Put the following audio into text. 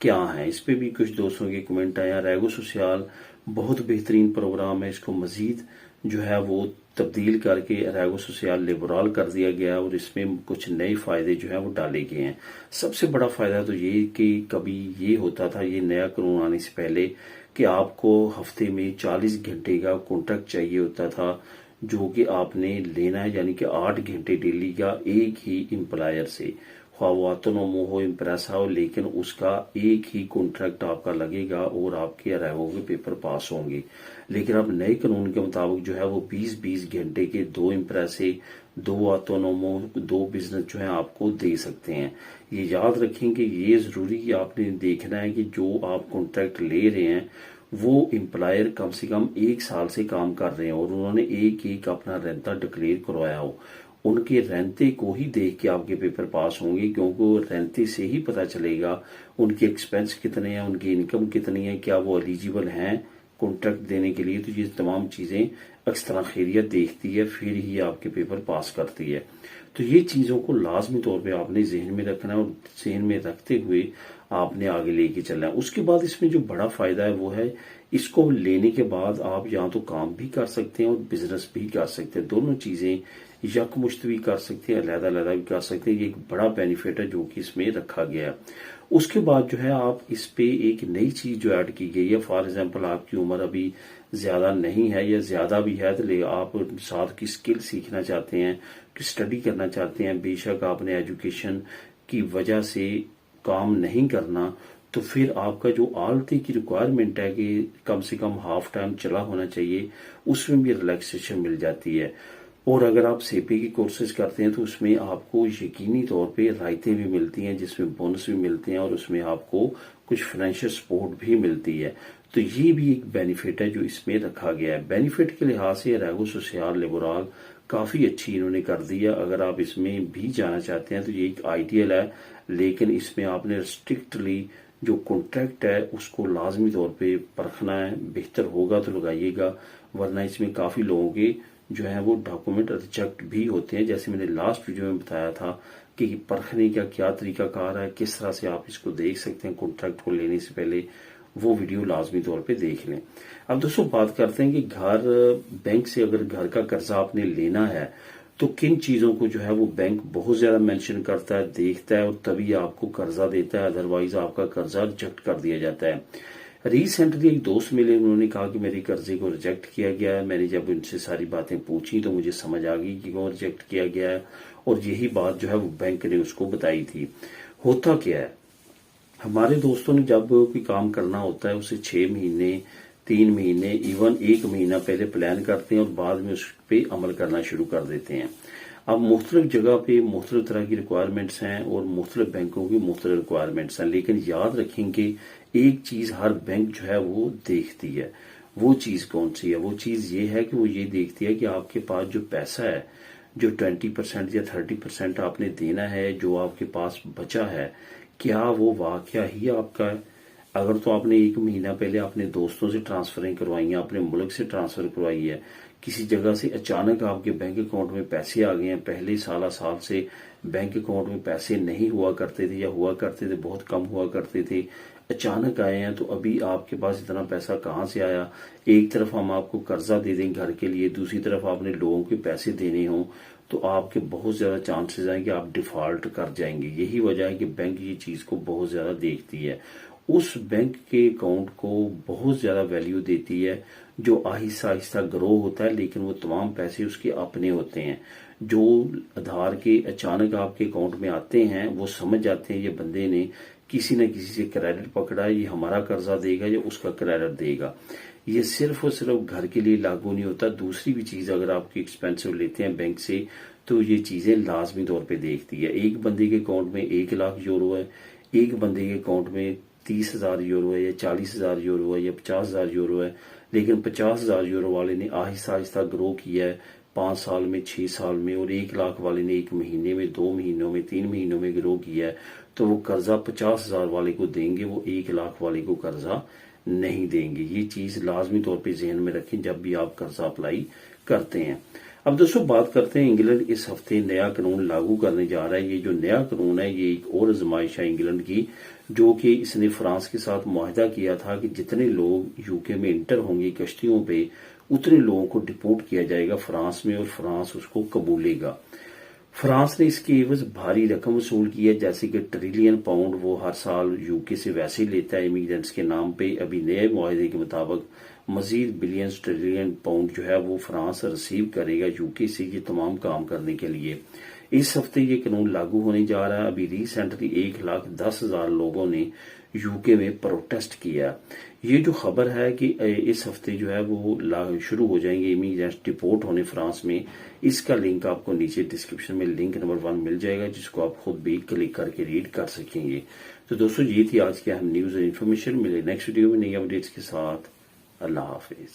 کیا ہیں، اس پہ بھی کچھ دوستوں کے کمنٹ آیا۔ ریگو سوشیال بہت بہترین پروگرام ہے، اس کو مزید جو ہے وہ تبدیل کر کے ریگو سوشیال لیبرال کر دیا گیا اور اس میں کچھ نئے فائدے جو ہیں وہ ڈالے گئے ہیں۔ سب سے بڑا فائدہ تو یہ کہ کبھی یہ ہوتا تھا، یہ نیا قانون آنے سے پہلے، کہ آپ کو ہفتے میں 40 گھنٹے کا کانٹریکٹ چاہیے ہوتا تھا جو کہ آپ نے لینا ہے، یعنی کہ 8 گھنٹے ڈیلی کا ایک ہی امپلائر سے، خواہ وہ آٹونومو ہو، امپریسا ہو، لیکن اس کا ایک ہی کانٹریکٹ آپ کا لگے گا اور آپ کے ریگو کے پیپر پاس ہوں گے۔ لیکن اب نئے قانون کے مطابق جو ہے وہ 20 گھنٹے کے 2 امپریسے، 2 آٹونومو، 2 بزنس جو ہیں آپ کو دے سکتے ہیں۔ یہ یاد رکھیں کہ یہ ضروری کہ آپ نے دیکھنا ہے کہ جو آپ کانٹریکٹ لے رہے ہیں وہ امپلائر کم سے کم 1 سال سے کام کر رہے ہیں اور انہوں نے ایک اپنا رینتا ڈکلیئر کروایا ہو۔ ان کے رینتے کو ہی دیکھ کے آپ کے پیپر پاس ہوں گے، کیونکہ رینتے سے ہی پتہ چلے گا ان کے ایکسپینس کتنے ہیں، ان کی انکم کتنی ہے، کیا وہ ایلیجیبل ہیں کانٹریکٹ دینے کے لیے۔ تو یہ تمام چیزیں اکثر خیریت دیکھتی ہے، پھر ہی آپ کے پیپر پاس کرتی ہے۔ تو یہ چیزوں کو لازمی طور پہ آپ نے ذہن میں رکھنا ہے اور ذہن میں رکھتے ہوئے آپ نے آگے لے کے چلنا ہے۔ اس کے بعد اس میں جو بڑا فائدہ ہے وہ ہے، اس کو لینے کے بعد آپ یہاں تو کام بھی کر سکتے ہیں اور بزنس بھی کر سکتے ہیں، دونوں چیزیں یکمشت بھی کر سکتے ہیں، علیحدہ علیحدہ بھی کر سکتے ہیں۔ یہ ایک بڑا بینیفٹ ہے جو کہ اس میں رکھا گیا ہے۔ اس کے بعد جو ہے آپ اس پہ ایک نئی چیز جو ایڈ کی گئی ہے، فار ایگزامپل آپ کی عمر ابھی زیادہ نہیں ہے یا زیادہ بھی ہے تو آپ ساتھ کی سکل سیکھنا چاہتے ہیں، کہ اسٹڈی کرنا چاہتے ہیں، بے شک آپ نے ایجوکیشن کی وجہ سے کام نہیں کرنا، تو پھر آپ کا جو آلتے کی ریکوائرمنٹ ہے کہ کم سے کم ہاف ٹائم چلا ہونا چاہیے، اس میں بھی ریلیکسیشن مل جاتی ہے۔ اور اگر آپ سیپے کی کورسز کرتے ہیں تو اس میں آپ کو یقینی طور پہ رعایتیں بھی ملتی ہیں، جس میں بونس بھی ملتے ہیں اور اس میں آپ کو کچھ فائنینشیل سپورٹ بھی ملتی ہے۔ تو یہ بھی ایک بینیفٹ ہے جو اس میں رکھا گیا ہے۔ بینیفٹ کے لحاظ سے ریگو سوشیال لیبرال کافی اچھی انہوں نے کر دی ہے۔ اگر آپ اس میں بھی جانا چاہتے ہیں تو یہ ایک آئیڈیل ہے، لیکن اس میں آپ نے اسٹرکٹلی جو کانٹریکٹ ہے اس کو لازمی طور پہ پرکھنا ہے، بہتر ہوگا تو لگائیے گا، ورنہ اس میں کافی لوگوں کے جو ہیں وہ ڈاکومنٹ ریجیکٹ بھی ہوتے ہیں۔ جیسے میں نے لاسٹ ویڈیو میں بتایا تھا کہ پرکھنے کا کیا طریقہ کار ہے، کس طرح سے آپ اس کو دیکھ سکتے ہیں کانٹریکٹ کو لینے سے پہلے، وہ ویڈیو لازمی طور پہ دیکھ لیں۔ اب دوستوں بات کرتے ہیں کہ بینک سے اگر گھر کا قرضہ آپ نے لینا ہے تو کن چیزوں کو جو ہے وہ بینک بہت زیادہ مینشن کرتا ہے، دیکھتا ہے اور تبھی آپ کو قرضہ دیتا ہے، ادروائز آپ کا قرضہ ریجیکٹ کر دیا جاتا ہے۔ ریسنٹلی ایک دوست ملے، انہوں نے کہا کہ میرے قرضے کو ریجیکٹ کیا گیا ہے۔ میں نے جب ان سے ساری باتیں پوچھی تو مجھے سمجھ آ گئی کہ کیوں ریجیکٹ کیا گیا ہے، اور یہی بات جو ہے وہ بینک نے اس کو بتائی تھی۔ ہوتا کیا ہے، ہمارے دوستوں نے جب کوئی کام کرنا ہوتا ہے اسے 6 مہینے، 3 مہینے، ایون 1 مہینہ پہلے پلان کرتے ہیں اور بعد میں اس پہ عمل کرنا شروع کر دیتے ہیں۔ اب مختلف جگہ پہ مختلف طرح کی ریکوائرمنٹس ہیں اور مختلف بینکوں کی مختلف ریکوائرمنٹس ہیں، لیکن یاد رکھیں کہ ایک چیز ہر بینک جو ہے وہ دیکھتی ہے۔ وہ چیز کون سی ہے؟ وہ چیز یہ ہے کہ وہ یہ دیکھتی ہے کہ آپ کے پاس جو پیسہ ہے، جو 20% یا 30% آپ نے دینا ہے، جو آپ کے پاس بچا ہے، کیا وہ واقعہ ہی آپ کا ہے؟ اگر تو آپ نے 1 مہینہ پہلے اپنے دوستوں سے ٹرانسفرنگ کروائی ہیں، اپنے ملک سے ٹرانسفر کروائی ہے، کسی جگہ سے اچانک آپ کے بینک اکاؤنٹ میں پیسے آ گئے ہیں، پہلے سال سے بینک اکاؤنٹ میں پیسے نہیں ہوا کرتے تھے یا ہوا کرتے تھے بہت کم ہوا کرتے تھے، اچانک آئے ہیں، تو ابھی آپ کے پاس اتنا پیسہ کہاں سے آیا؟ ایک طرف ہم آپ کو قرضہ دے دیں گھر کے لیے، دوسری طرف آپ نے لوگوں کے پیسے دینے ہوں، تو آپ کے بہت زیادہ چانسز ہیں کہ آپ ڈیفالٹ کر جائیں گے۔ یہی وجہ ہے کہ بینک یہ چیز کو بہت زیادہ دیکھتی ہے، اس بینک کے اکاؤنٹ کو بہت زیادہ ویلیو دیتی ہے جو آہستہ آہستہ گرو ہوتا ہے، لیکن وہ تمام پیسے اس کے اپنے ہوتے ہیں۔ جو آدھار کے اچانک آپ کے اکاؤنٹ میں آتے ہیں وہ سمجھ جاتے ہیں یہ بندے نے کسی نہ کسی سے کریڈٹ پکڑا ہے، یہ ہمارا قرضہ دے گا یا اس کا کریڈٹ دے گا۔ یہ صرف اور صرف گھر کے لیے لاگو نہیں ہوتا، دوسری بھی چیز اگر آپ کی ایکسپینسو لیتے ہیں بینک سے تو یہ چیزیں لازمی طور پہ دیکھتی ہے۔ ایک بندے کے اکاؤنٹ میں 1 لاکھ یورو ہے، ایک بندے کے اکاؤنٹ میں 30,000 یورو ہے یا 40,000 یورو ہے یا 50,000 یورو ہے، لیکن 50,000 یورو والے نے آہستہ آہستہ گرو کیا ہے 5 سال میں، 6 سال میں، اور 1 لاکھ والے نے 1 مہینے میں، 2 مہینوں میں، 3 مہینوں میں گرو کیا ہے، تو وہ قرضہ 50,000 والے کو دیں گے، وہ 1 لاکھ والے کو قرضہ نہیں دیں گے۔ یہ چیز لازمی طور پہ ذہن میں رکھیں جب بھی آپ قرضہ اپلائی کرتے ہیں۔ اب دوستوں بات کرتے ہیں انگلینڈ اس ہفتے نیا قانون لاگو کرنے جا رہا ہے. یہ جو نیا قانون ہے یہ ایک اور آزمائش ہے انگلینڈ کی، جو کہ اس نے فرانس کے ساتھ معاہدہ کیا تھا کہ جتنے لوگ یو کے میں انٹر ہوں گے کشتیوں پہ اتنے لوگوں کو ڈپورٹ کیا جائے گا فرانس میں، اور فرانس اس کو قبولے گا. فرانس نے اس کی عوض بھاری رقم وصول کی ہے، جیسے کہ ٹریلین پاؤنڈ وہ ہر سال یو کے سے ویسے ہی لیتا ہے امیگرینٹس کے نام پہ. ابھی نئے معاہدے کے مطابق مزید بلینز ٹریلین پاؤنڈ جو ہے وہ فرانس ریسیو کرے گا یو کے سے یہ تمام کام کرنے کے لیے. اس ہفتے یہ قانون لاگو ہونے جا رہا ہے. ابھی ریسنٹلی 1,10,000 لوگوں نے یو کے میں پروٹیسٹ کیا. یہ جو خبر ہے کہ اس ہفتے جو ہے وہ شروع ہو جائیں گے امیگرینٹس ڈپورٹ ہونے فرانس میں، اس کا لنک آپ کو نیچے ڈسکرپشن میں لنک نمبر 1 مل جائے گا، جس کو آپ خود بھی کلک کر کے ریڈ کر سکیں گے. تو دوستو یہ تھی آج کی اہم نیوز اور انفارمیشن. ملے نیکسٹ ویڈیو میں نئی اپڈیٹس کے ساتھ. اللہ حافظ.